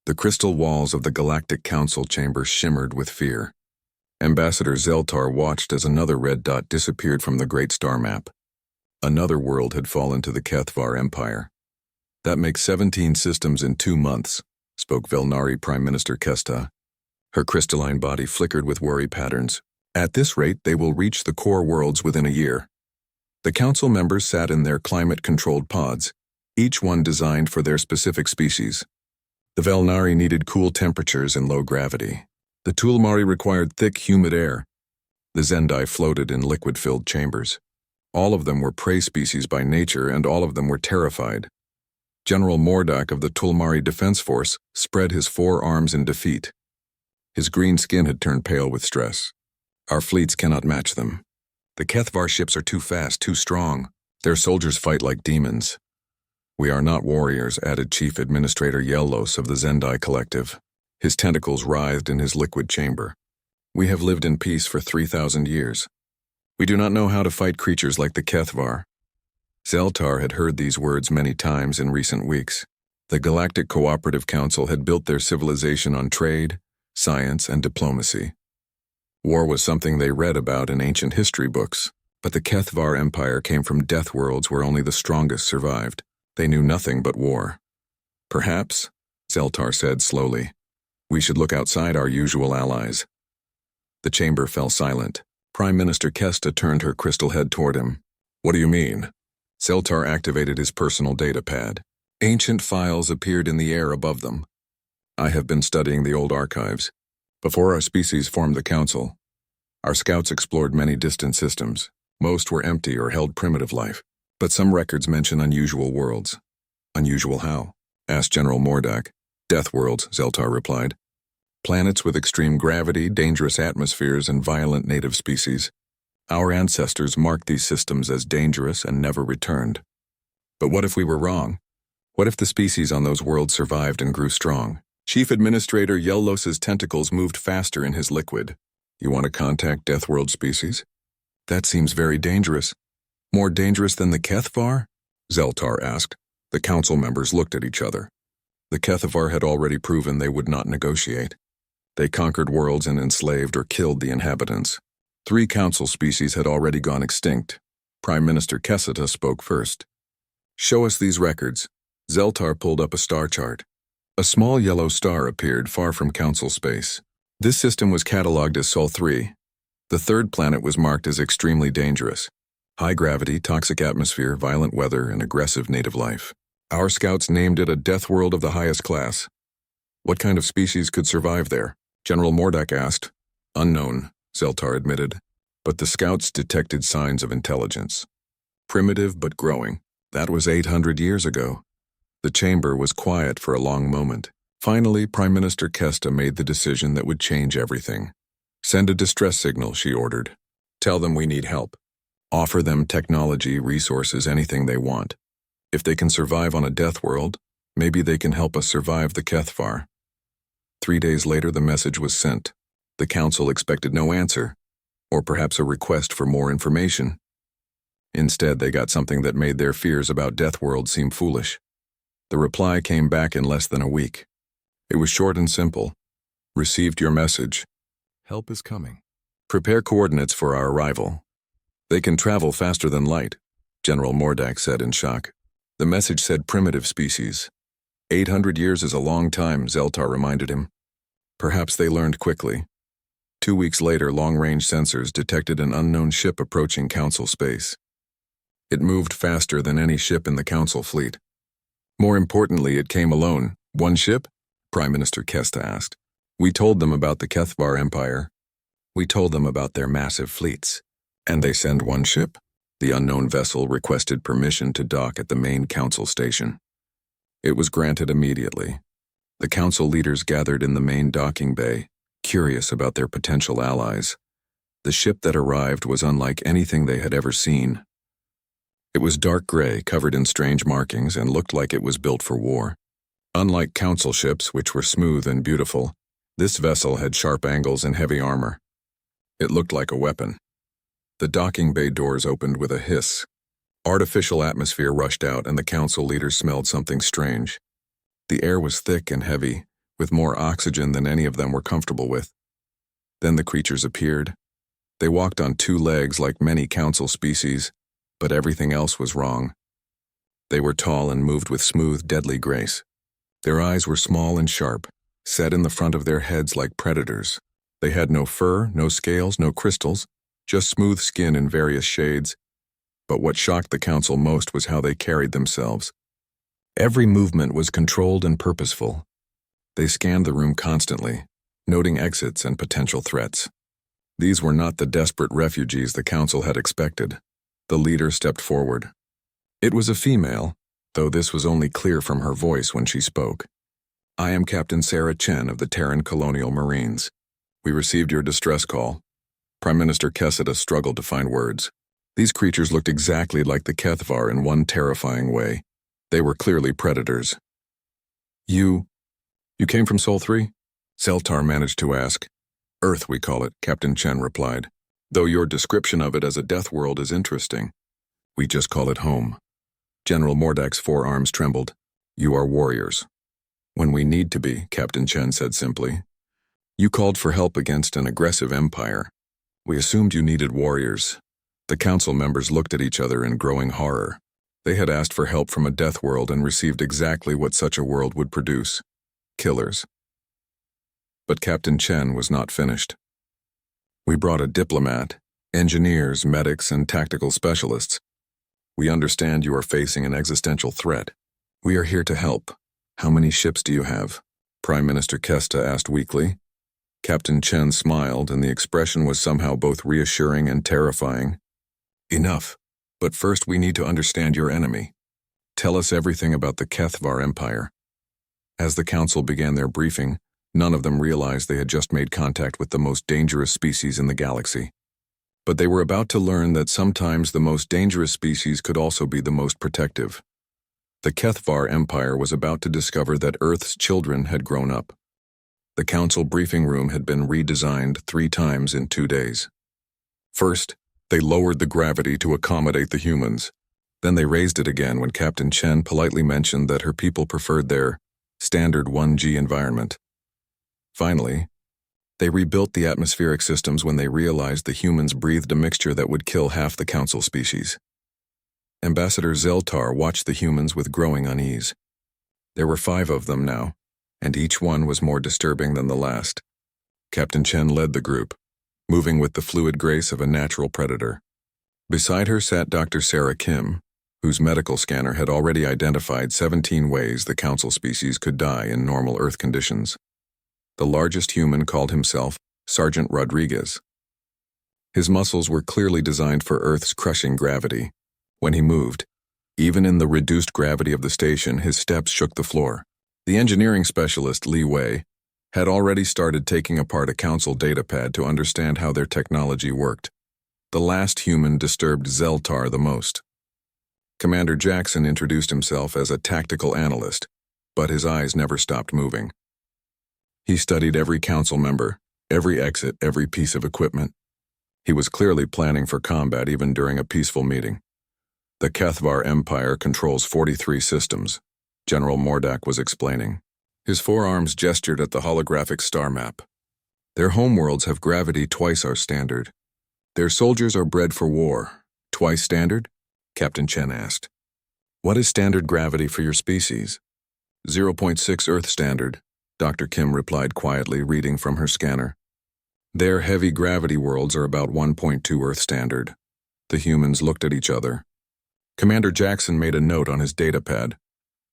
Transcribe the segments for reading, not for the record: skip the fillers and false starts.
The crystal walls of the Galactic Council chamber shimmered with fear. Ambassador Zeltar watched as another red dot disappeared from the Great Star Map. Another world had fallen to the HFY Empire. "That makes 17 systems in 2 months," spoke Velnari Prime Minister Kesta. Her crystalline body flickered with worry patterns. "At this rate, they will reach the core worlds within a year." The council members sat in their climate-controlled pods, each one designed for their specific species. The Velnari needed cool temperatures and low gravity. The Tulmari required thick, humid air. The Zendai floated in liquid-filled chambers. All of them were prey species by nature, and all of them were terrified. General Mordak of the Tulmari Defense Force spread his 4 arms in defeat. His green skin had turned pale with stress. "Our fleets cannot match them. The HFY ships are too fast, too strong. Their soldiers fight like demons." "We are not warriors," added Chief Administrator Yellos of the Zendai Collective. His tentacles writhed in his liquid chamber. "We have lived in peace for 3,000 years. We do not know how to fight creatures like the HFY." Zeltar had heard these words many times in recent weeks. The Galactic Cooperative Council had built their civilization on trade, science, and diplomacy. War was something they read about in ancient history books, but the HFY Empire came from death worlds where only the strongest survived. They knew nothing but war. "Perhaps," Zeltar said slowly, "we should look outside our usual allies." The chamber fell silent. Prime Minister Kesta turned her crystal head toward him. "What do you mean?" Zeltar activated his personal data pad. Ancient files appeared in the air above them. "I have been studying the old archives. Before our species formed the council, our scouts explored many distant systems. Most were empty or held primitive life, but some records mention unusual worlds." "Unusual how?" asked General Mordak. "Death worlds," Zeltar replied. "Planets with extreme gravity, dangerous atmospheres, and violent native species. Our ancestors marked these systems as dangerous and never returned. But what if we were wrong? What if the species on those worlds survived and grew strong?" Chief Administrator Yellos's tentacles moved faster in his liquid. "You want to contact Deathworld species? That seems very dangerous. More dangerous than the HFY?" Zeltar asked. The council members looked at each other. The HFY had already proven they would not negotiate. They conquered worlds and enslaved or killed the inhabitants. 3 council species had already gone extinct. Prime Minister Kesta spoke first. "Show us these records." Zeltar pulled up a star chart. A small yellow star appeared far from council space. This system was catalogued as Sol 3. The 3rd planet was marked as extremely dangerous. High gravity, toxic atmosphere, violent weather, and aggressive native life. Our scouts named it a death world of the highest class. "What kind of species could survive there?" General Mordak asked. "Unknown," Zeltar admitted, but the scouts detected signs of intelligence. Primitive but growing. That was 800 years ago. The chamber was quiet for a long moment. Finally, Prime Minister Kesta made the decision that would change everything. "Send a distress signal," she ordered. "Tell them we need help. Offer them technology, resources, anything they want. If they can survive on a death world, maybe they can help us survive the HFY." 3 days later, the message was sent. The council expected no answer, or perhaps a request for more information. Instead, they got something that made their fears about death worlds seem foolish. The reply came back in less than a week. It was short and simple. "Received your message. Help is coming. Prepare coordinates for our arrival." "They can travel faster than light," General Mordak said in shock. The message said primitive species. 800 years is a long time, Zeltar reminded him. Perhaps they learned quickly. 2 weeks later, long-range sensors detected an unknown ship approaching Council space. It moved faster than any ship in the Council fleet. More importantly, it came alone. "One ship?" Prime Minister Kesta asked. "We told them about the HFY Empire. We told them about their massive fleets. And they send one ship?" The unknown vessel requested permission to dock at the main Council station. It was granted immediately. The Council leaders gathered in the main docking bay, curious about their potential allies. The ship that arrived was unlike anything they had ever seen. It was dark gray, covered in strange markings, and looked like it was built for war. Unlike Council ships, which were smooth and beautiful, this vessel had sharp angles and heavy armor. It looked like a weapon. The docking bay doors opened with a hiss. Artificial atmosphere rushed out, and the Council leaders smelled something strange. The air was thick and heavy, with more oxygen than any of them were comfortable with. Then the creatures appeared. They walked on two legs like many council species, but everything else was wrong. They were tall and moved with smooth, deadly grace. Their eyes were small and sharp, set in the front of their heads like predators. They had no fur, no scales, no crystals, just smooth skin in various shades. But what shocked the council most was how they carried themselves. Every movement was controlled and purposeful. They scanned the room constantly, noting exits and potential threats. These were not the desperate refugees the council had expected. The leader stepped forward. It was a female, though this was only clear from her voice when she spoke. "I am Captain Sarah Chen of the Terran Colonial Marines. We received your distress call." Prime Minister Keseta struggled to find words. These creatures looked exactly like the Kethvar in one terrifying way. They were clearly predators. You came from Sol 3? Zeltar managed to ask. "Earth, we call it," Captain Chen replied. "Though your description of it as a death world is interesting. We just call it home." General Mordak's forearms trembled. "You are warriors." "When we need to be," Captain Chen said simply. "You called for help against an aggressive empire. We assumed you needed warriors." The council members looked at each other in growing horror. They had asked for help from a death world and received exactly what such a world would produce: killers. But Captain Chen was not finished. "We brought a diplomat, engineers, medics, and tactical specialists. We understand you are facing an existential threat. We are here to help. How many ships do you have?" Prime Minister Kesta asked weakly. Captain Chen smiled, and the expression was somehow both reassuring and terrifying. "Enough. But first we need to understand your enemy. Tell us everything about the Kethvar Empire." As the council began their briefing, none of them realized they had just made contact with the most dangerous species in the galaxy. But they were about to learn that sometimes the most dangerous species could also be the most protective. The Kethvar Empire was about to discover that Earth's children had grown up. The council briefing room had been redesigned 3 times in 2 days. First, they lowered the gravity to accommodate the humans. Then they raised it again when Captain Chen politely mentioned that her people preferred their standard 1G environment. Finally, they rebuilt the atmospheric systems when they realized the humans breathed a mixture that would kill half the council species. Ambassador Zeltar watched the humans with growing unease. There were 5 of them now, and each one was more disturbing than the last. Captain Chen led the group, moving with the fluid grace of a natural predator. Beside her sat Dr. Sarah Kim, whose medical scanner had already identified 17 ways the council species could die in normal Earth conditions. The largest human called himself Sergeant Rodriguez. His muscles were clearly designed for Earth's crushing gravity. When he moved, even in the reduced gravity of the station, his steps shook the floor. The engineering specialist, Li Wei, had already started taking apart a council datapad to understand how their technology worked. The last human disturbed Zeltar the most. Commander Jackson introduced himself as a tactical analyst, but his eyes never stopped moving. He studied every council member, every exit, every piece of equipment. He was clearly planning for combat even during a peaceful meeting. The Kethvar Empire controls 43 systems, General Mordak was explaining. His forearms gestured at the holographic star map. Their homeworlds have gravity twice our standard. Their soldiers are bred for war. Twice standard? Captain Chen asked. What is standard gravity for your species? 0.6 Earth standard, Dr. Kim replied quietly, reading from her scanner. Their heavy gravity worlds are about 1.2 Earth standard. The humans looked at each other. Commander Jackson made a note on his datapad.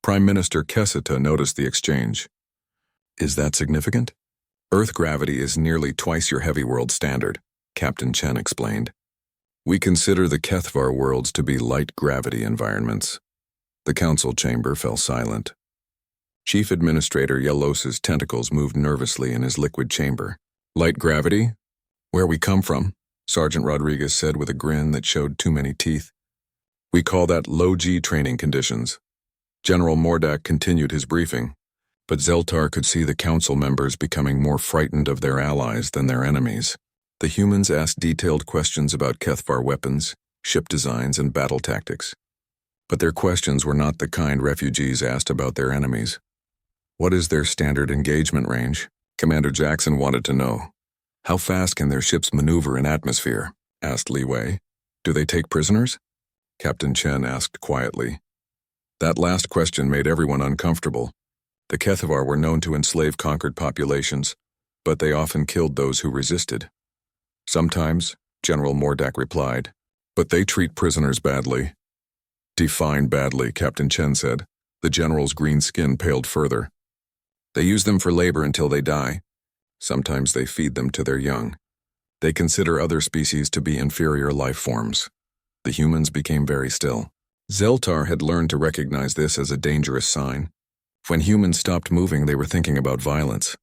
Prime Minister Keseta noticed the exchange. Is that significant? Earth gravity is nearly twice your heavy world standard, Captain Chen explained. We consider the Kethvar worlds to be light gravity environments. The council chamber fell silent. Chief Administrator Yelos's tentacles moved nervously in his liquid chamber. Light gravity? Where we come from, Sergeant Rodriguez said with a grin that showed too many teeth. We call that low-G training conditions. General Mordak continued his briefing, but Zeltar could see the council members becoming more frightened of their allies than their enemies. The humans asked detailed questions about Kethvar weapons, ship designs, and battle tactics. But their questions were not the kind refugees asked about their enemies. What is their standard engagement range? Commander Jackson wanted to know. How fast can their ships maneuver in atmosphere? Asked Li Wei. Do they take prisoners? Captain Chen asked quietly. That last question made everyone uncomfortable. The Kethavar were known to enslave conquered populations, but they often killed those who resisted. Sometimes, General Mordak replied, but they treat prisoners badly. Define badly, Captain Chen said. The general's green skin paled further. They use them for labor until they die. Sometimes they feed them to their young. They consider other species to be inferior life forms. The humans became very still. Zeltar had learned to recognize this as a dangerous sign. When humans stopped moving, they were thinking about violence.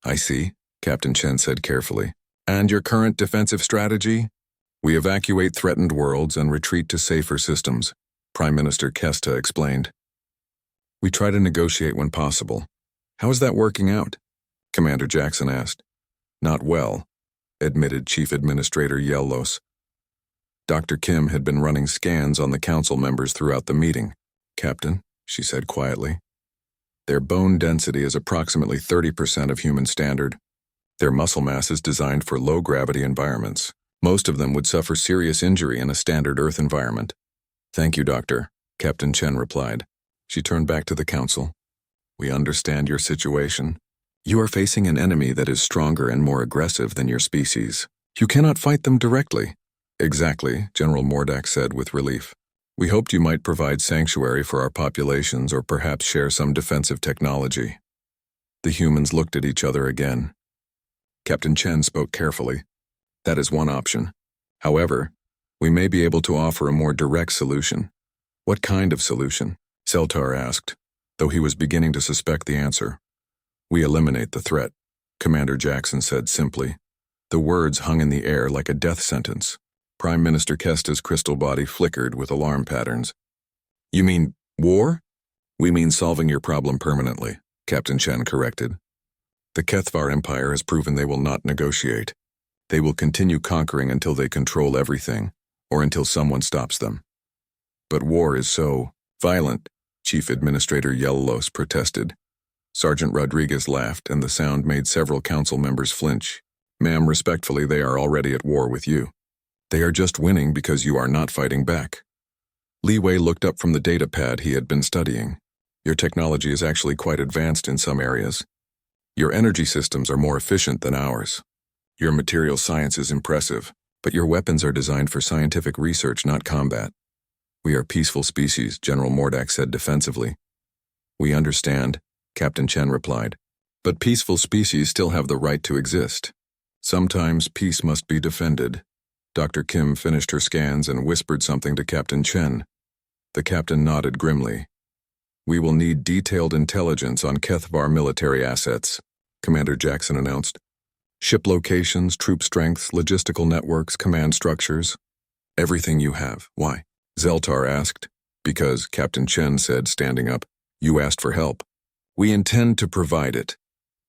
I see, Captain Chen said carefully. And your current defensive strategy? We evacuate threatened worlds and retreat to safer systems, Prime Minister Kesta explained. We try to negotiate when possible. How is that working out? Commander Jackson asked. Not well, admitted Chief Administrator Yellos. Dr. Kim had been running scans on the council members throughout the meeting. Captain, she said quietly. Their bone density is approximately 30% of human standard. Their muscle mass is designed for low-gravity environments. Most of them would suffer serious injury in a standard Earth environment. Thank you, Doctor, Captain Chen replied. She turned back to the council. We understand your situation. You are facing an enemy that is stronger and more aggressive than your species. You cannot fight them directly. Exactly, General Mordak said with relief. We hoped you might provide sanctuary for our populations or perhaps share some defensive technology. The humans looked at each other again. Captain Chen spoke carefully. That is one option. However, we may be able to offer a more direct solution. What kind of solution? Zeltar asked, though he was beginning to suspect the answer. We eliminate the threat, Commander Jackson said simply. The words hung in the air like a death sentence. Prime Minister Kesta's crystal body flickered with alarm patterns. You mean war? We mean solving your problem permanently, Captain Chen corrected. The Kethvar Empire has proven they will not negotiate. They will continue conquering until they control everything, or until someone stops them. But war is so violent, Chief Administrator Yellos protested. Sergeant Rodriguez laughed, and the sound made several council members flinch. Ma'am, respectfully, they are already at war with you. They are just winning because you are not fighting back. Li Wei looked up from the data pad he had been studying. Your technology is actually quite advanced in some areas. Your energy systems are more efficient than ours. Your material science is impressive, but your weapons are designed for scientific research, not combat. We are peaceful species, General Mordak said defensively. We understand, Captain Chen replied. But peaceful species still have the right to exist. Sometimes peace must be defended. Dr. Kim finished her scans and whispered something to Captain Chen. The captain nodded grimly. We will need detailed intelligence on Kethvar military assets, Commander Jackson announced. Ship locations, troop strengths, logistical networks, command structures. Everything you have. Why? Zeltar asked. Because, Captain Chen said, standing up, you asked for help. We intend to provide it.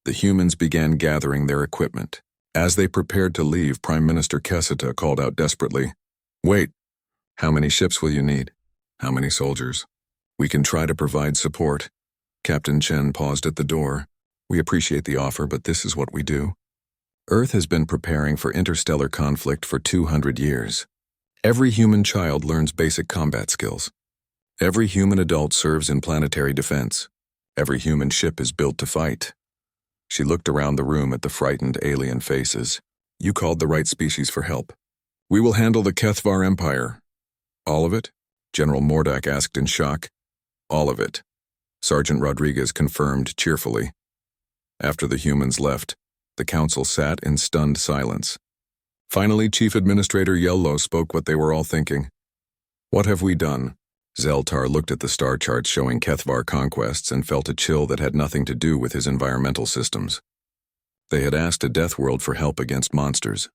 The humans began gathering their equipment. As they prepared to leave, Prime Minister Keseta called out desperately, Wait, how many ships will you need? How many soldiers? We can try to provide support. Captain Chen paused at the door. We appreciate the offer, but this is what we do. Earth has been preparing for interstellar conflict for 200 years. Every human child learns basic combat skills. Every human adult serves in planetary defense. Every human ship is built to fight. She looked around the room at the frightened alien faces. You called the right species for help. We will handle the Kethvar Empire. All of it? General Mordak asked in shock. All of it, Sergeant Rodriguez confirmed cheerfully. After the humans left, the council sat in stunned silence. Finally, Chief Administrator Yello spoke what they were all thinking. What have we done? Zeltar looked at the star charts showing Kethvar conquests and felt a chill that had nothing to do with his environmental systems. They had asked a Deathworld for help against monsters.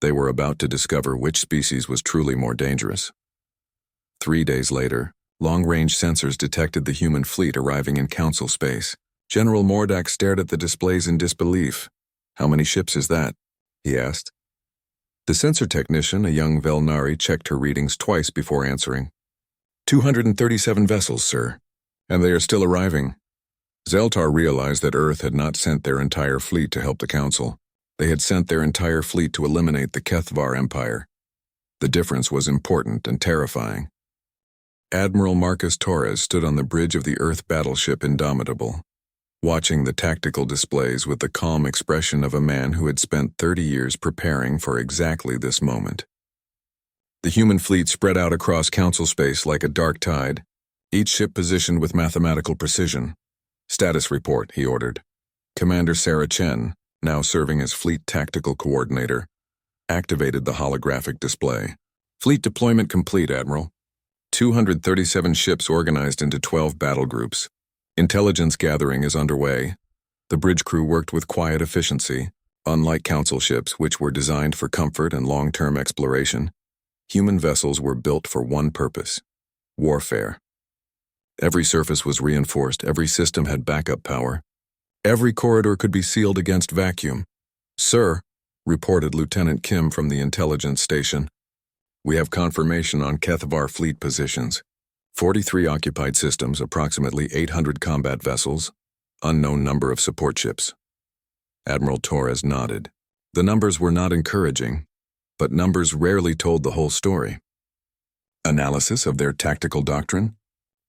They were about to discover which species was truly more dangerous. 3 days later, long-range sensors detected the human fleet arriving in council space. General Mordak stared at the displays in disbelief. How many ships is that? He asked. The sensor technician, a young Velnari, checked her readings twice before answering. 237 vessels, sir. And they are still arriving. Zeltar realized that Earth had not sent their entire fleet to help the Council. They had sent their entire fleet to eliminate the Kethvar Empire. The difference was important and terrifying. Admiral Marcus Torres stood on the bridge of the Earth battleship Indomitable, watching the tactical displays with the calm expression of a man who had spent 30 years preparing for exactly this moment. The human fleet spread out across Council space like a dark tide, each ship positioned with mathematical precision. "Status report," he ordered. Commander Sarah Chen, now serving as Fleet Tactical Coordinator, activated the holographic display. "Fleet deployment complete, Admiral. 237 ships organized into 12 battle groups. Intelligence gathering is underway. The bridge crew worked with quiet efficiency. Unlike Council ships, which were designed for comfort and long-term exploration, human vessels were built for one purpose: warfare. Every surface was reinforced, every system had backup power. Every corridor could be sealed against vacuum. "Sir," reported Lieutenant Kim from the intelligence station, "we have confirmation on Kethvar fleet positions. 43 occupied systems, approximately 800 combat vessels, unknown number of support ships." Admiral Torres nodded. The numbers were not encouraging, but numbers rarely told the whole story. Analysis of their tactical doctrine?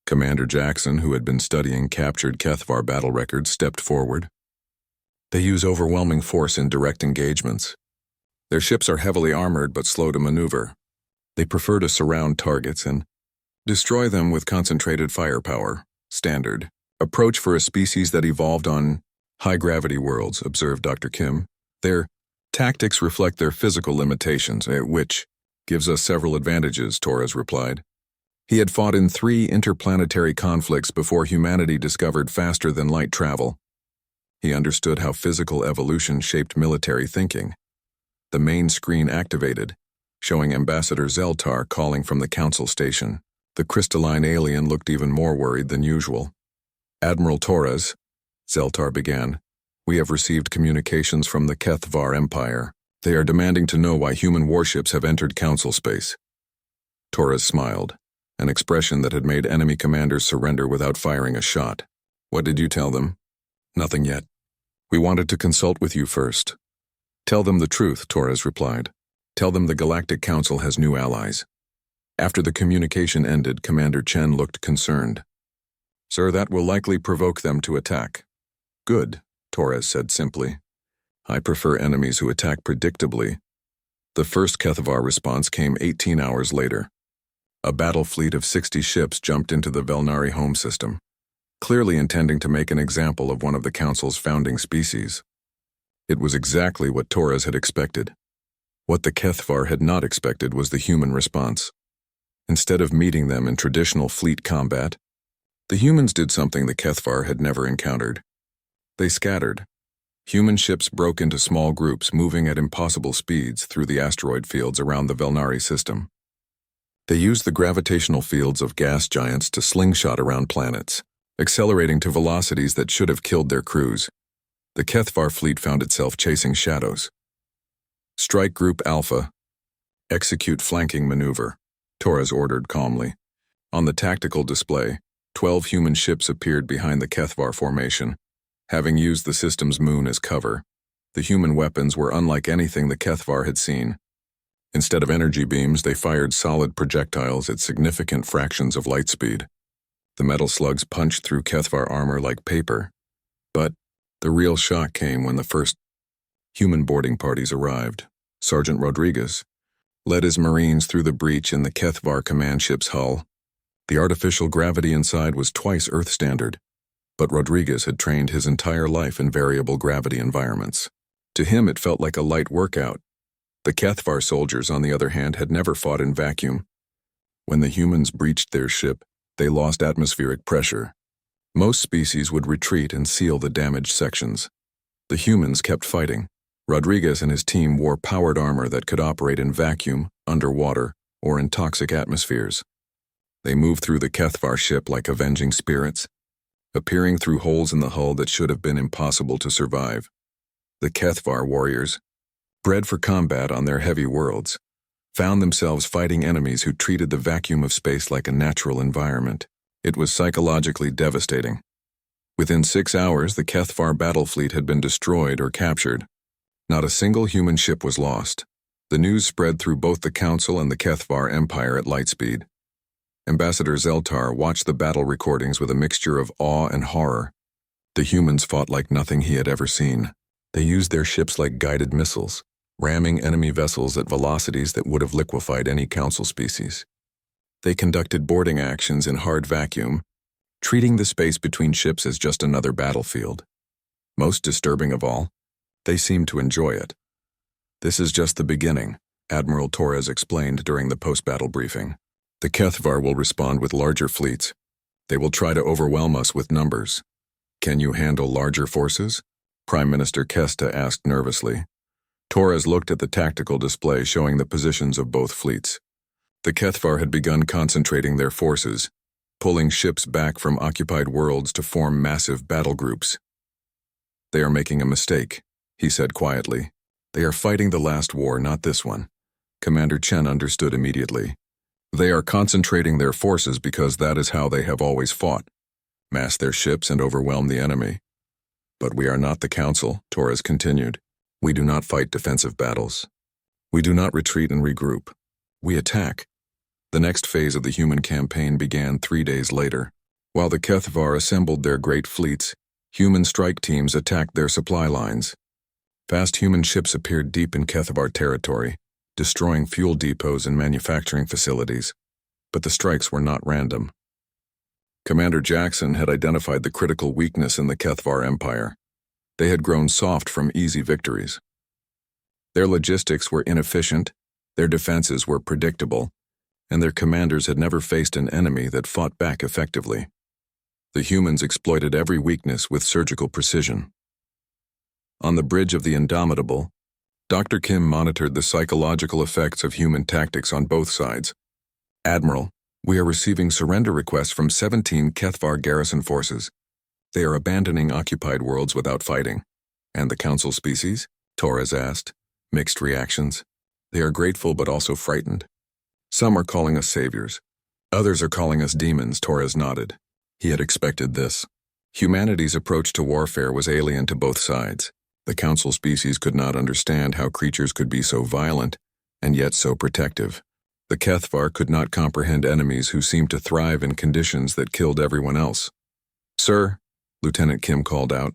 Commander Jackson, who had been studying captured Kethvar battle records, stepped forward. "They use overwhelming force in direct engagements. Their ships are heavily armored but slow to maneuver. They prefer to surround targets and destroy them with concentrated firepower. Standard approach for a species that evolved on high-gravity worlds," observed Dr. Kim. "Their tactics reflect their physical limitations, which gives us several advantages," Torres replied. He had fought in 3 interplanetary conflicts before humanity discovered faster-than-light travel. He understood how physical evolution shaped military thinking. The main screen activated, showing Ambassador Zeltar calling from the Council station. The crystalline alien looked even more worried than usual. "Admiral Torres," Zeltar began, "we have received communications from the Kethvar Empire. They are demanding to know why human warships have entered Council space." Torres smiled, an expression that had made enemy commanders surrender without firing a shot. "What did you tell them?" "Nothing yet. We wanted to consult with you first." "Tell them the truth," Torres replied. "Tell them the Galactic Council has new allies." After the communication ended, Commander Chen looked concerned. "Sir, that will likely provoke them to attack." "Good," Torres said simply. "I prefer enemies who attack predictably." The first Kethvar response came 18 hours later. A battle fleet of 60 ships jumped into the Velnari home system, clearly intending to make an example of one of the Council's founding species. It was exactly what Torres had expected. What the Kethvar had not expected was the human response. Instead of meeting them in traditional fleet combat, the humans did something the Kethvar had never encountered. They scattered. Human ships broke into small groups, moving at impossible speeds through the asteroid fields around the Velnari system. They used the gravitational fields of gas giants to slingshot around planets, accelerating to velocities that should have killed their crews. The Kethvar fleet found itself chasing shadows. "Strike Group Alpha. Execute flanking maneuver," Torres ordered calmly. On the tactical display, 12 human ships appeared behind the Kethvar formation. Having used the system's moon as cover, the human weapons were unlike anything the Kethvar had seen. Instead of energy beams, they fired solid projectiles at significant fractions of light speed. The metal slugs punched through Kethvar armor like paper. But the real shock came when the first human boarding parties arrived. Sergeant Rodriguez led his Marines through the breach in the Kethvar command ship's hull. The artificial gravity inside was twice Earth standard, but Rodriguez had trained his entire life in variable gravity environments. To him, it felt like a light workout. The Kethvar soldiers, on the other hand, had never fought in vacuum. When the humans breached their ship, they lost atmospheric pressure. Most species would retreat and seal the damaged sections. The humans kept fighting. Rodriguez and his team wore powered armor that could operate in vacuum, underwater, or in toxic atmospheres. They moved through the Kethvar ship like avenging spirits, appearing through holes in the hull that should have been impossible to survive. The Kethvar warriors, bred for combat on their heavy worlds, found themselves fighting enemies who treated the vacuum of space like a natural environment. It was psychologically devastating. Within 6 hours, the Kethvar battle fleet had been destroyed or captured. Not a single human ship was lost. The news spread through both the Council and the Kethvar Empire at light speed. Ambassador Zeltar watched the battle recordings with a mixture of awe and horror. The humans fought like nothing he had ever seen. They used their ships like guided missiles, ramming enemy vessels at velocities that would have liquefied any Council species. They conducted boarding actions in hard vacuum, treating the space between ships as just another battlefield. Most disturbing of all, they seemed to enjoy it. "This is just the beginning," Admiral Torres explained during the post-battle briefing. "The Kethvar will respond with larger fleets. They will try to overwhelm us with numbers." "Can you handle larger forces?" Prime Minister Kesta asked nervously. Torres looked at the tactical display showing the positions of both fleets. The Kethvar had begun concentrating their forces, pulling ships back from occupied worlds to form massive battle groups. "They are making a mistake," he said quietly. "They are fighting the last war, not this one." Commander Chen understood immediately. "They are concentrating their forces because that is how they have always fought. Mass their ships and overwhelm the enemy. But we are not the Council," Torres continued. "We do not fight defensive battles. We do not retreat and regroup. We attack." The next phase of the human campaign began 3 days later. While the Kethvar assembled their great fleets, human strike teams attacked their supply lines. Fast human ships appeared deep in Kethvar territory, destroying fuel depots and manufacturing facilities. But the strikes were not random. Commander Jackson had identified the critical weakness in the Kethvar Empire. They had grown soft from easy victories. Their logistics were inefficient, their defenses were predictable, and their commanders had never faced an enemy that fought back effectively. The humans exploited every weakness with surgical precision. On the bridge of the Indomitable, Dr. Kim monitored the psychological effects of human tactics on both sides. "Admiral, we are receiving surrender requests from 17 Kethvar garrison forces. They are abandoning occupied worlds without fighting." "And the Council species?" Torres asked. Mixed reactions. "They are grateful but also frightened. Some are calling us saviors. Others are calling us demons," Torres nodded. He had expected this. Humanity's approach to warfare was alien to both sides. The Council species could not understand how creatures could be so violent and yet so protective. The Kethvar could not comprehend enemies who seemed to thrive in conditions that killed everyone else. "Sir," Lieutenant Kim called out,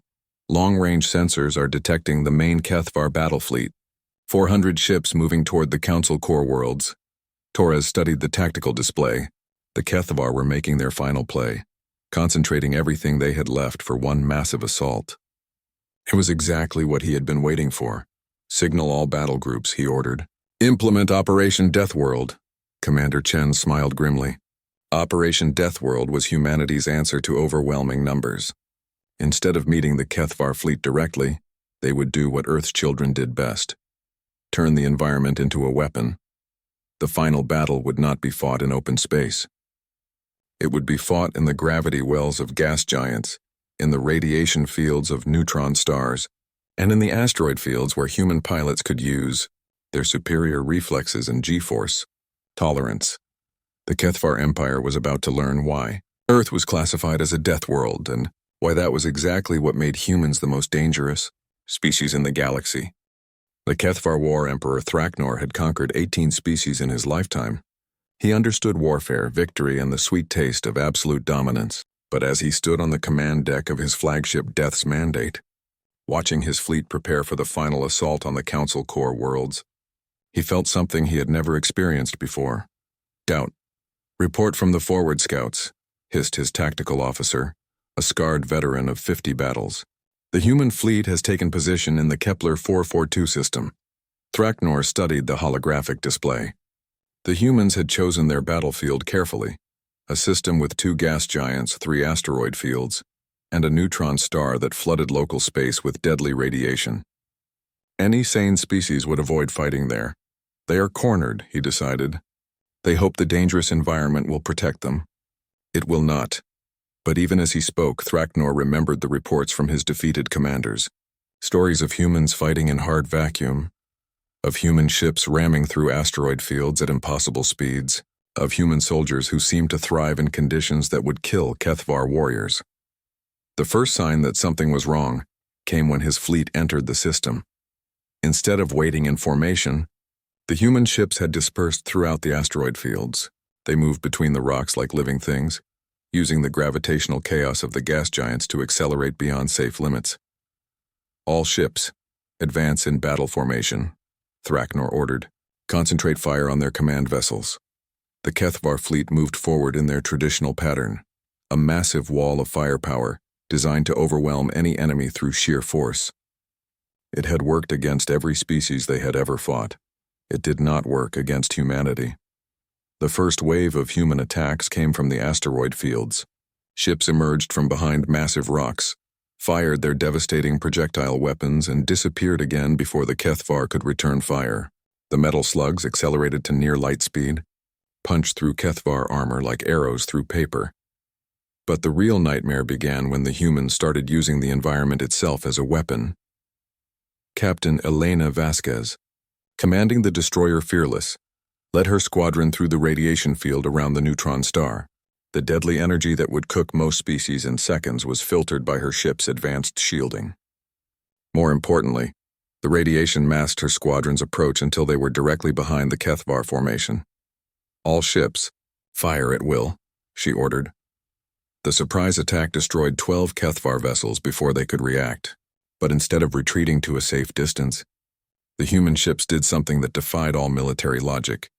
"long-range sensors are detecting the main Kethvar battle fleet. 400 ships moving toward the Council core worlds." Torres studied the tactical display. The Kethvar were making their final play, concentrating everything they had left for one massive assault. It was exactly what he had been waiting for. "Signal all battle groups," he ordered. "Implement Operation Deathworld." Commander Chen smiled grimly. Operation Deathworld was humanity's answer to overwhelming numbers. Instead of meeting the Kethvar fleet directly, they would do what Earth's children did best: turn the environment into a weapon. The final battle would not be fought in open space. It would be fought in the gravity wells of gas giants, in the radiation fields of neutron stars, and in the asteroid fields where human pilots could use their superior reflexes and G-force tolerance. The Kethvar Empire was about to learn why Earth was classified as a death world, and why that was exactly what made humans the most dangerous species in the galaxy. The Kethvar War Emperor Thraknor had conquered 18 species in his lifetime. He understood warfare, victory, and the sweet taste of absolute dominance. But as he stood on the command deck of his flagship Death's Mandate, watching his fleet prepare for the final assault on the Council core worlds, he felt something he had never experienced before: doubt. "Report from the forward scouts," hissed his tactical officer, a scarred veteran of 50 battles. "The human fleet has taken position in the Kepler 442 system." Thraknor studied the holographic display. The humans had chosen their battlefield carefully: a system with 2 gas giants, 3 asteroid fields, and a neutron star that flooded local space with deadly radiation. Any sane species would avoid fighting there. They are cornered, he decided. They hope the dangerous environment will protect them. It will not. But even as he spoke, Thraknor remembered the reports from his defeated commanders. Stories of humans fighting in hard vacuum, of human ships ramming through asteroid fields at impossible speeds, of human soldiers who seemed to thrive in conditions that would kill Kethvar warriors. The first sign that something was wrong came when his fleet entered the system. Instead of waiting in formation, the human ships had dispersed throughout the asteroid fields. They moved between the rocks like living things, using the gravitational chaos of the gas giants to accelerate beyond safe limits. All ships, advance in battle formation, Thraknor ordered. Concentrate fire on their command vessels. The Kethvar fleet moved forward in their traditional pattern, a massive wall of firepower designed to overwhelm any enemy through sheer force. It had worked against every species they had ever fought. It did not work against humanity. The first wave of human attacks came from the asteroid fields. Ships emerged from behind massive rocks, fired their devastating projectile weapons, and disappeared again before the Kethvar could return fire. The metal slugs accelerated to near light speed, punched through Kethvar armor like arrows through paper. But the real nightmare began when the humans started using the environment itself as a weapon. Captain Elena Vasquez, commanding the destroyer Fearless, led her squadron through the radiation field around the neutron star. The deadly energy that would cook most species in seconds was filtered by her ship's advanced shielding. More importantly, the radiation masked her squadron's approach until they were directly behind the Kethvar formation. All ships, fire at will, she ordered. The surprise attack destroyed 12 Kethvar vessels before they could react, but instead of retreating to a safe distance, the human ships did something that defied all military logic.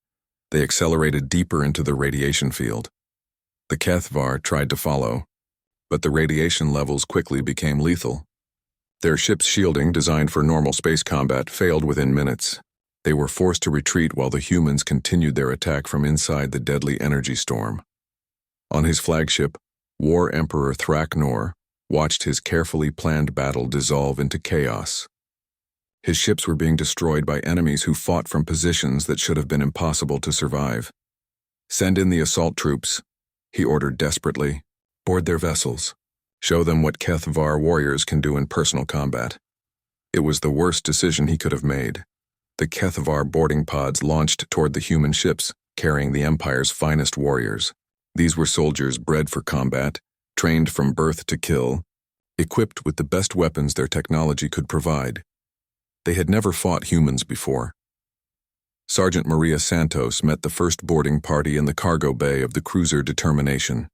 They accelerated deeper into the radiation field. The Kethvar tried to follow, but the radiation levels quickly became lethal. Their ship's shielding, designed for normal space combat, failed within minutes. They were forced to retreat while the humans continued their attack from inside the deadly energy storm. On his flagship, War Emperor Thraknor watched his carefully planned battle dissolve into chaos. His ships were being destroyed by enemies who fought from positions that should have been impossible to survive. "Send in the assault troops," he ordered desperately. "Board their vessels. Show them what Kethvar warriors can do in personal combat." It was the worst decision he could have made. The Kethvar boarding pods launched toward the human ships, carrying the Empire's finest warriors. These were soldiers bred for combat, trained from birth to kill, equipped with the best weapons their technology could provide. They had never fought humans before. Sergeant Maria Santos met the first boarding party in the cargo bay of the cruiser Determination.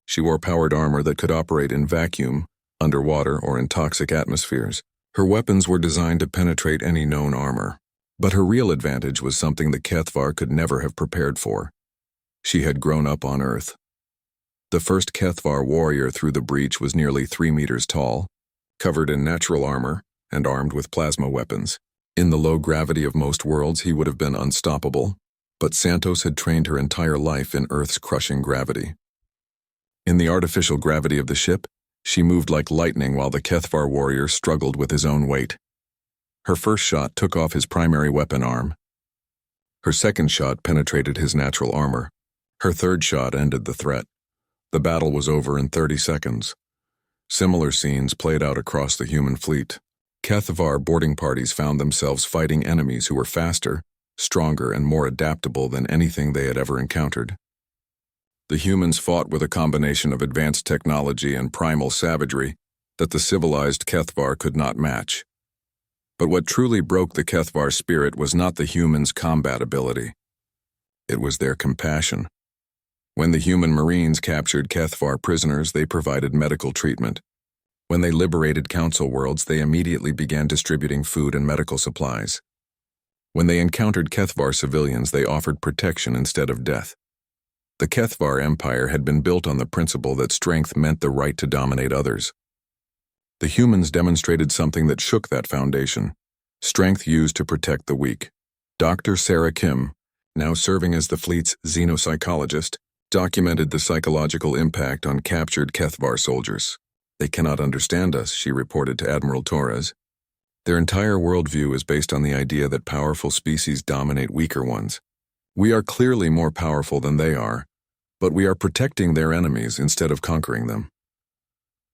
She wore powered armor that could operate in vacuum, underwater, or in toxic atmospheres. Her weapons were designed to penetrate any known armor. But her real advantage was something the Kethvar could never have prepared for. She had grown up on Earth. The first Kethvar warrior through the breach was nearly 3 meters tall, covered in natural armor, and armed with plasma weapons. In the low gravity of most worlds, he would have been unstoppable, but Santos had trained her entire life in Earth's crushing gravity. In the artificial gravity of the ship, she moved like lightning while the Kethvar warrior struggled with his own weight. Her first shot took off his primary weapon arm. Her second shot penetrated his natural armor. Her third shot ended the threat. The battle was over in 30 seconds. Similar scenes played out across the human fleet. Kethvar boarding parties found themselves fighting enemies who were faster, stronger, and more adaptable than anything they had ever encountered. The humans fought with a combination of advanced technology and primal savagery that the civilized Kethvar could not match. But what truly broke the Kethvar spirit was not the humans' combat ability. It was their compassion. When the human Marines captured Kethvar prisoners, they provided medical treatment. When they liberated Council worlds, they immediately began distributing food and medical supplies. When they encountered Kethvar civilians, they offered protection instead of death. The Kethvar Empire had been built on the principle that strength meant the right to dominate others. The humans demonstrated something that shook that foundation: strength used to protect the weak. Dr. Sarah Kim, now serving as the fleet's xenopsychologist, documented the psychological impact on captured Kethvar soldiers. "They cannot understand us," she reported to Admiral Torres. "Their entire worldview is based on the idea that powerful species dominate weaker ones. We are clearly more powerful than they are, but we are protecting their enemies instead of conquering them."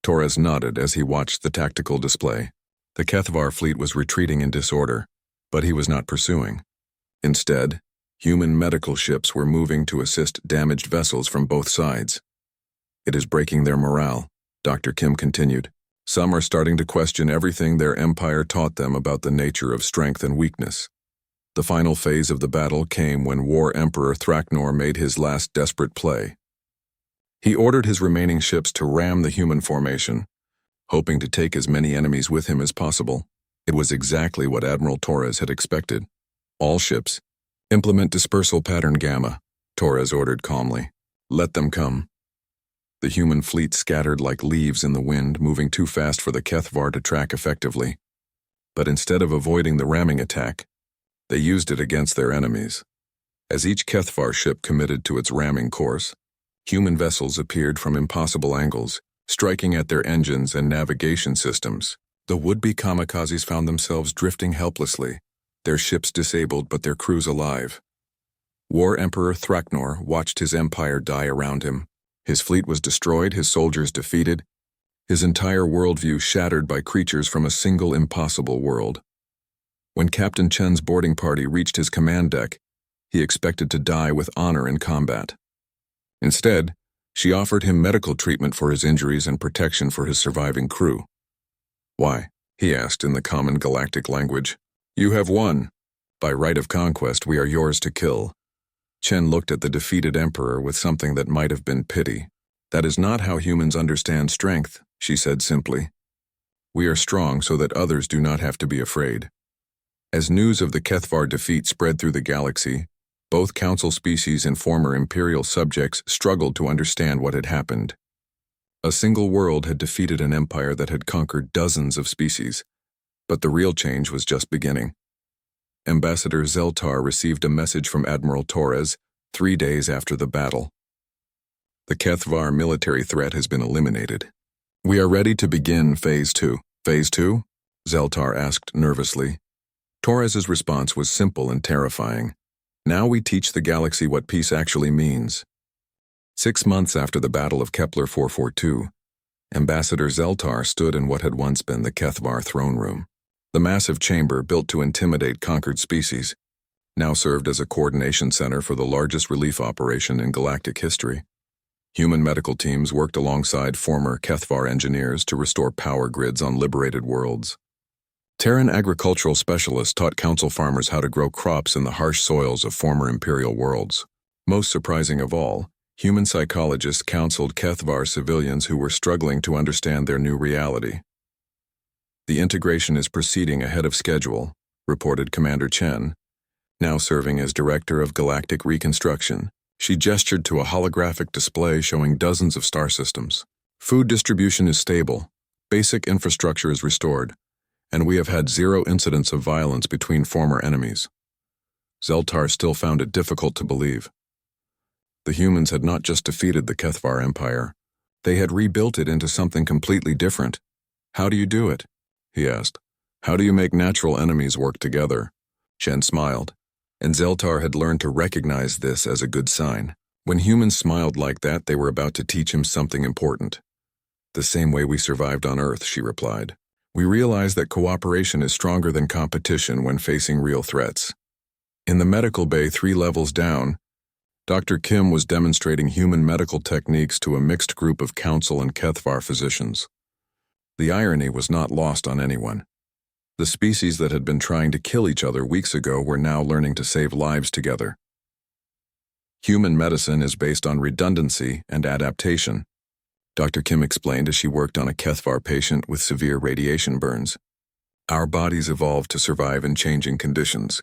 Torres nodded as he watched the tactical display. The Kethvar fleet was retreating in disorder, but he was not pursuing. Instead, human medical ships were moving to assist damaged vessels from both sides. "It is breaking their morale," Dr. Kim continued. Some are starting to question everything their empire taught them about the nature of strength and weakness. The final phase of the battle came when War Emperor Thraknor made his last desperate play. He ordered his remaining ships to ram the human formation, hoping to take as many enemies with him as possible. It was exactly what Admiral Torres had expected. All ships, implement dispersal pattern Gamma, Torres ordered calmly. Let them come. The human fleet scattered like leaves in the wind, moving too fast for the HFY to track effectively. But instead of avoiding the ramming attack, they used it against their enemies. As each HFY ship committed to its ramming course, human vessels appeared from impossible angles, striking at their engines and navigation systems. The would-be kamikazes found themselves drifting helplessly, their ships disabled but their crews alive. War Emperor Thraknor watched his empire die around him. His fleet was destroyed, his soldiers defeated, his entire worldview shattered by creatures from a single impossible world. When Captain Chen's boarding party reached his command deck, he expected to die with honor in combat. Instead, she offered him medical treatment for his injuries and protection for his surviving crew. Why? He asked in the common galactic language. You have won. By right of conquest, we are yours to kill. Chen looked at the defeated emperor with something that might have been pity. That is not how humans understand strength, she said simply. We are strong so that others do not have to be afraid. As news of the HFY defeat spread through the galaxy, both council species and former imperial subjects struggled to understand what had happened. A single world had defeated an empire that had conquered dozens of species, but the real change was just beginning. Ambassador Zeltar received a message from Admiral Torres 3 days after the battle. The HFY military threat has been eliminated. We are ready to begin Phase 2. Phase 2? Zeltar asked nervously. Torres's response was simple and terrifying. Now we teach the galaxy what peace actually means. 6 months after the Battle of Kepler 442, Ambassador Zeltar stood in what had once been the HFY throne room. The massive chamber built to intimidate conquered species now served as a coordination center for the largest relief operation in galactic history. Human medical teams worked alongside former HFY engineers to restore power grids on liberated worlds. Terran agricultural specialists taught council farmers how to grow crops in the harsh soils of former imperial worlds. Most surprising of all, human psychologists counseled HFY civilians who were struggling to understand their new reality. The integration is proceeding ahead of schedule, reported Commander Chen, now serving as Director of Galactic Reconstruction. She gestured to a holographic display showing dozens of star systems. Food distribution is stable, basic infrastructure is restored, and we have had 0 incidents of violence between former enemies. Zeltar still found it difficult to believe. The humans had not just defeated the HFY Empire, they had rebuilt it into something completely different. How do you do it? He asked. How do you make natural enemies work together? Chen smiled, and Zeltar had learned to recognize this as a good sign. When humans smiled like that, they were about to teach him something important. The same way we survived on Earth, she replied. We realize that cooperation is stronger than competition when facing real threats. In the medical bay 3 levels down, Dr. Kim was demonstrating human medical techniques to a mixed group of council and HFY physicians. The irony was not lost on anyone. The species that had been trying to kill each other weeks ago were now learning to save lives together. Human medicine is based on redundancy and adaptation, Dr. Kim explained as she worked on a HFY patient with severe radiation burns. Our bodies evolved to survive in changing conditions,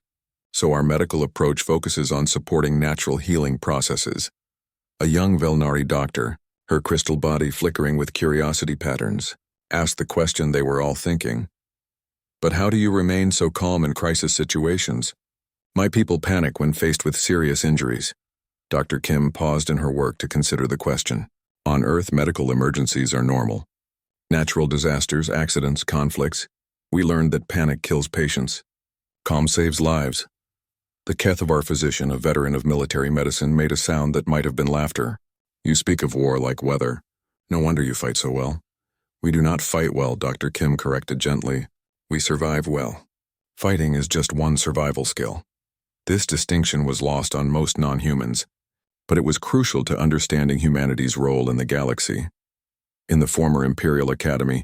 so our medical approach focuses on supporting natural healing processes. A young Velnari doctor, her crystal body flickering with curiosity patterns, asked the question they were all thinking. But how do you remain so calm in crisis situations? My people panic when faced with serious injuries. Dr. Kim paused in her work to consider the question. On Earth, medical emergencies are normal. Natural disasters, accidents, conflicts. We learned that panic kills patients. Calm saves lives. The HFY physician, a veteran of military medicine, made a sound that might have been laughter. You speak of war like weather. No wonder you fight so well. We do not fight well, Dr. Kim corrected gently. We survive well. Fighting is just one survival skill. This distinction was lost on most non-humans, but it was crucial to understanding humanity's role in the galaxy. in the former Imperial Academy,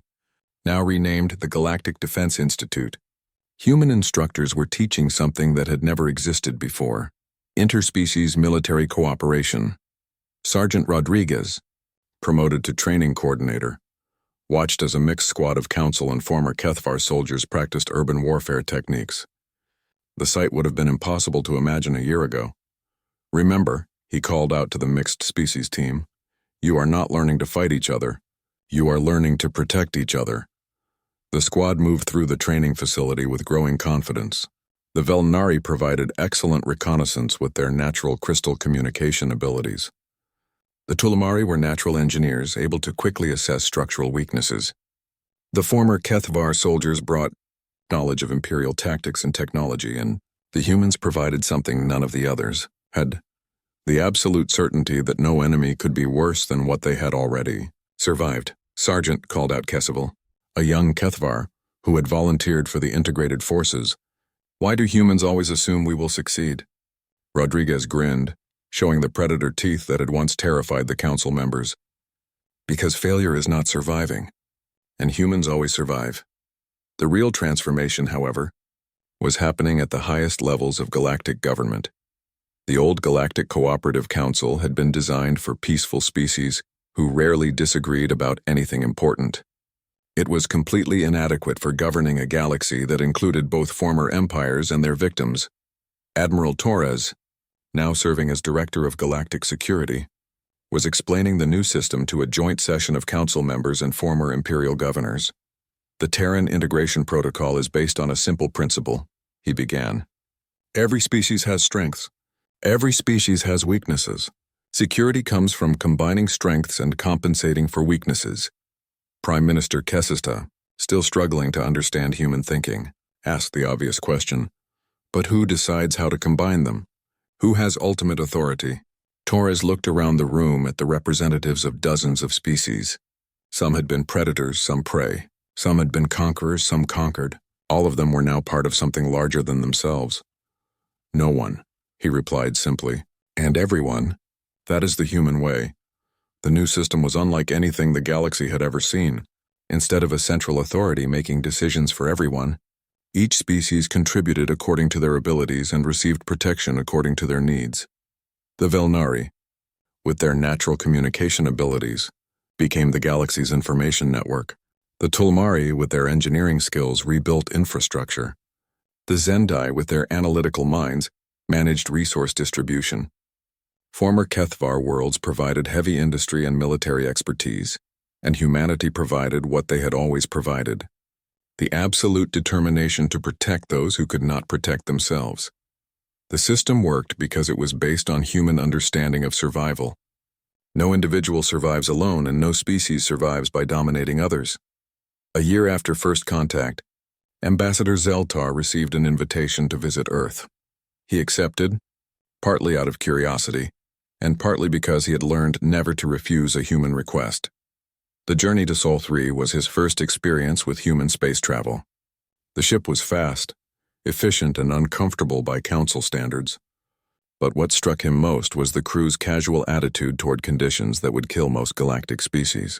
now renamed the Galactic Defense Institute. Human instructors were teaching something that had never existed before: interspecies military cooperation. Sergeant Rodriguez, promoted to training coordinator, watched as a mixed squad of Council and former HFY soldiers practiced urban warfare techniques. The sight would have been impossible to imagine a year ago. "Remember," he called out to the mixed species team, "you are not learning to fight each other. You are learning to protect each other." The squad moved through the training facility with growing confidence. The Velnari provided excellent reconnaissance with their natural crystal communication abilities. The Tulamari were natural engineers able to quickly assess structural weaknesses. The former HFY soldiers brought knowledge of Imperial tactics and technology, and the humans provided something none of the others had: the absolute certainty that no enemy could be worse than what they had already survived. "Sergeant," called out Kessivel, a young HFY who had volunteered for the integrated forces, "why do humans always assume we will succeed?" Rodriguez grinned, showing the predator teeth that had once terrified the council members. "Because failure is not surviving, and humans always survive." The real transformation, however, was happening at the highest levels of galactic government. The old Galactic Cooperative Council had been designed for peaceful species who rarely disagreed about anything important. It was completely inadequate for governing a galaxy that included both former empires and their victims. Admiral Torres, now serving as Director of Galactic Security, was explaining the new system to a joint session of council members and former Imperial governors. "The Terran Integration Protocol is based on a simple principle," he began. "Every species has strengths. Every species has weaknesses. Security comes from combining strengths and compensating for weaknesses." Prime Minister Kesista, still struggling to understand human thinking, asked the obvious question: "But who decides how to combine them? Who has ultimate authority?" Torres looked around the room at the representatives of dozens of species. Some had been predators, some prey. Some had been conquerors, some conquered. All of them were now part of something larger than themselves. "No one," he replied simply. "And everyone. That is the human way." The new system was unlike anything the galaxy had ever seen. Instead of a central authority making decisions for everyone, each species contributed according to their abilities and received protection according to their needs. The Velnari, with their natural communication abilities, became the galaxy's information network. The Tulmari, with their engineering skills, rebuilt infrastructure. The Zendai, with their analytical minds, managed resource distribution. Former HFY worlds provided heavy industry and military expertise, and humanity provided what they had always provided: the absolute determination to protect those who could not protect themselves. The system worked because it was based on human understanding of survival. No individual survives alone, and no species survives by dominating others. A year after first contact, Ambassador Zeltar received an invitation to visit Earth. He accepted, partly out of curiosity, and partly because he had learned never to refuse a human request. The journey to Sol 3 was his first experience with human space travel. The ship was fast, efficient, and uncomfortable by Council standards. But what struck him most was the crew's casual attitude toward conditions that would kill most galactic species.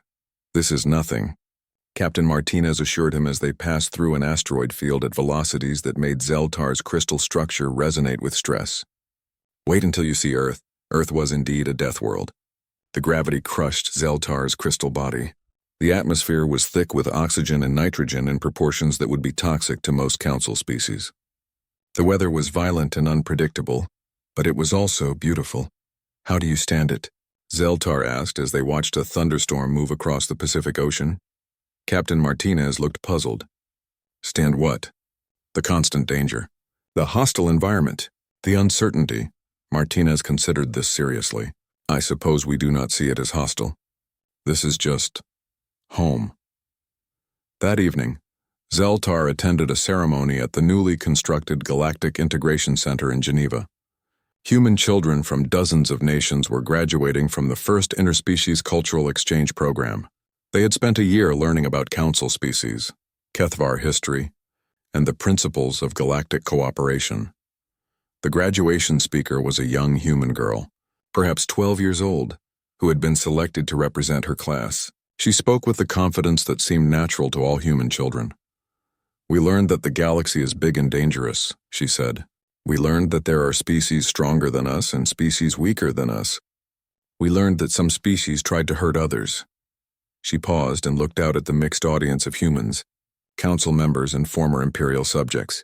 "This is nothing," Captain Martinez assured him as they passed through an asteroid field at velocities that made Zeltar's crystal structure resonate with stress. "Wait until you see Earth." Earth was indeed a death world. The gravity crushed Zeltar's crystal body. The atmosphere was thick with oxygen and nitrogen in proportions that would be toxic to most Council species. The weather was violent and unpredictable, but it was also beautiful. "How do you stand it?" Zeltar asked as they watched a thunderstorm move across the Pacific Ocean. Captain Martinez looked puzzled. "Stand what?" "The constant danger. The hostile environment. The uncertainty." Martinez considered this seriously. "I suppose we do not see it as hostile. This is just home." That evening, Zeltar attended a ceremony at the newly constructed Galactic Integration Center in Geneva. Human children from dozens of nations were graduating from the first interspecies cultural exchange program. They had spent a year learning about Council species, HFY history, and the principles of galactic cooperation. The graduation speaker was a young human girl, perhaps 12 years old, who had been selected to represent her class. She spoke with the confidence that seemed natural to all human children. "We learned that the galaxy is big and dangerous," she said. "We learned that there are species stronger than us and species weaker than us. We learned that some species tried to hurt others." She paused and looked out at the mixed audience of humans, council members and former Imperial subjects.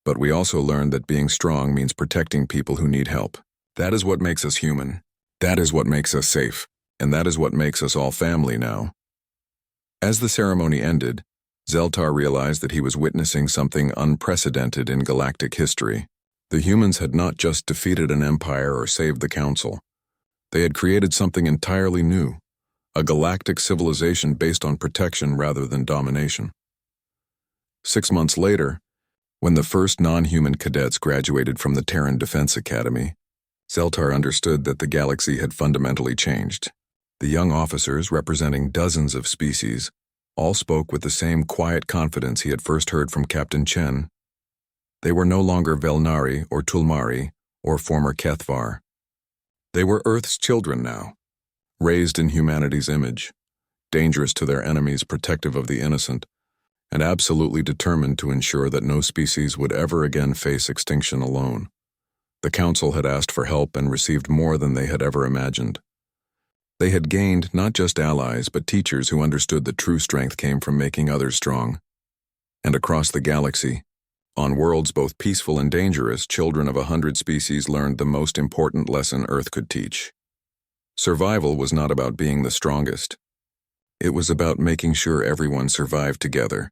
"But we also learned that being strong means protecting people who need help. That is what makes us human. That is what makes us safe. And that is what makes us all family now." As the ceremony ended, Zeltar realized that he was witnessing something unprecedented in galactic history. The humans had not just defeated an empire or saved the council. They had created something entirely new, a galactic civilization based on protection rather than domination. 6 months later, when the first non-human cadets graduated from the Terran Defense Academy, Zeltar understood that the galaxy had fundamentally changed. The young officers, representing dozens of species, all spoke with the same quiet confidence he had first heard from Captain Chen. They were no longer Velnari or Tulmari or former Kethvar. They were Earth's children now, raised in humanity's image, dangerous to their enemies, protective of the innocent, and absolutely determined to ensure that no species would ever again face extinction alone. The Council had asked for help and received more than they had ever imagined. They had gained not just allies but teachers who understood that true strength came from making others strong. And across the galaxy, on worlds both peaceful and dangerous, children of 100 species learned the most important lesson Earth could teach. Survival was not about being the strongest. It was about making sure everyone survived together,